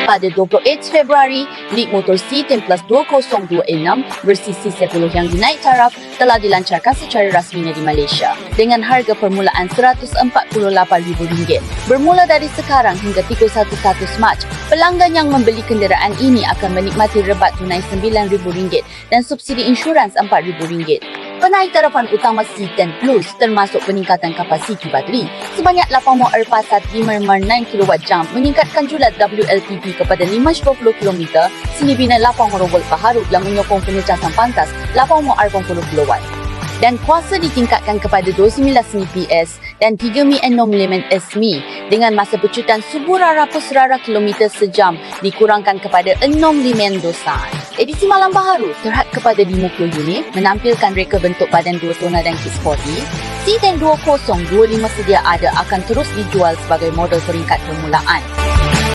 Pada 28 Februari, Lig Motor C10 Plus 2026 bersisi 10 yang dinaik taraf telah dilancarkan secara rasminya di Malaysia dengan harga permulaan RM148,000. Bermula dari sekarang hingga 31 Mac, pelanggan yang membeli kenderaan ini akan menikmati rebat tunai RM9,000 dan subsidi insurans RM4,000. Penaitarafan utama C10 Plus termasuk peningkatan kapasiti bateri sebanyak 8 4.9 meningkatkan julat WLTP kepada 520 km sinibina 8 volt paharu yang menyokong pengecasan pantas 80 kW. Dan kuasa ditingkatkan kepada 29 PS dan 3.6 SMI dengan masa pecutan 100 km sejam dikurangkan kepada 6 dosan. Edisi malam baharu terhad kepada 50 unit menampilkan reka bentuk badan 2 tona dan kit sporty. C10 2025 sedia ada akan terus dijual sebagai model peringkat permulaan.